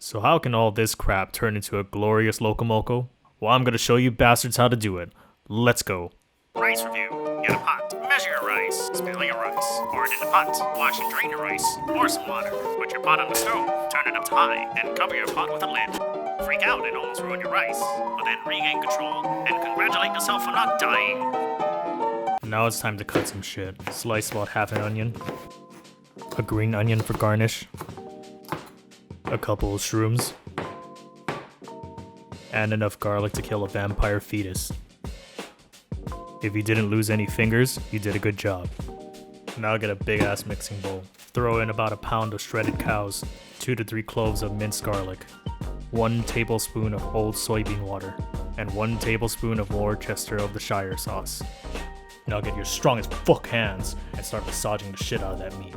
So how can all this crap turn into a glorious Loco Moco? Well, I'm gonna show you bastards how to do it. Let's go. Rice review. Get a pot. Measure your rice. Spill your rice. Pour it in the pot. Wash and drain your rice. Pour some water. Put your pot on the stove. Turn it up to high and cover your pot with a lid. Freak out and almost ruin your rice. But then regain control and congratulate yourself for not dying. Now it's time to cut some shit. Slice about half an onion. A green onion for garnish. A couple of shrooms. And enough garlic to kill a vampire fetus. If you didn't lose any fingers, you did a good job. Now get a big ass mixing bowl. Throw in about a pound of shredded cows, 2 to 3 cloves of minced garlic, 1 tablespoon of old soybean water, and 1 tablespoon of worcestershire sauce. Now get your strong as fuck hands and start massaging the shit out of that meat.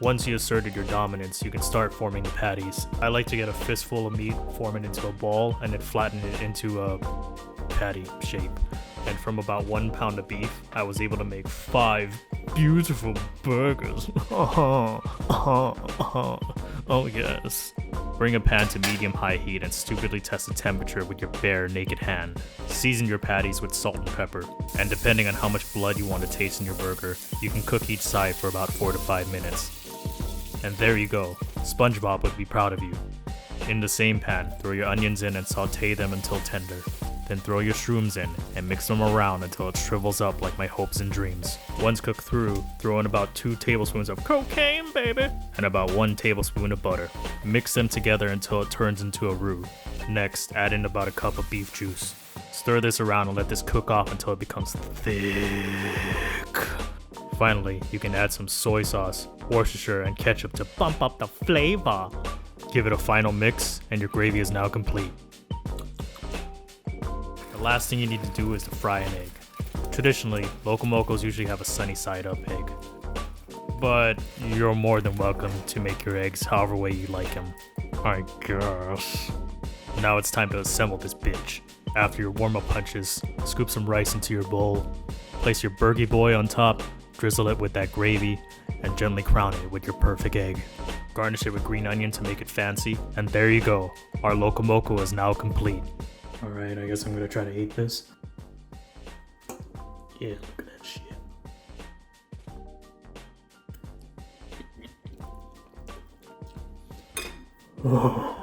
Once you asserted your dominance, you can start forming the patties. I like to get a fistful of meat, form it into a ball, and then flatten it into a patty shape. And from about 1 pound of beef, I was able to make 5 beautiful burgers. Oh yes. Bring a pan to medium-high heat and stupidly test the temperature with your bare, naked hand. Season your patties with salt and pepper, and depending on how much blood you want to taste in your burger, you can cook each side for about 4 to 5 minutes. And there you go. SpongeBob would be proud of you. In the same pan, throw your onions in and saute them until tender. Then throw your shrooms in and mix them around until it shrivels up like my hopes and dreams. Once cooked through, throw in about 2 tablespoons of cocaine, baby, and about 1 tablespoon of butter. Mix them together until it turns into a roux. Next, add in about a cup of beef juice. Stir this around and let this cook off until it becomes thick. Finally, you can add some soy sauce, Worcestershire, and ketchup to bump up the flavor. Give it a final mix, and your gravy is now complete. The last thing you need to do is to fry an egg. Traditionally, Loco Mocos usually have a sunny side up egg. But you're more than welcome to make your eggs however way you like them, I guess. Now it's time to assemble this bitch. After your warm-up punches, scoop some rice into your bowl, place your burgie boy on top, drizzle it with that gravy, and gently crown it with your perfect egg. Garnish it with green onion to make it fancy, and there you go. Our Loco Moco is now complete. Alright, I guess I'm gonna try to eat this. Yeah, look at that shit. Oh.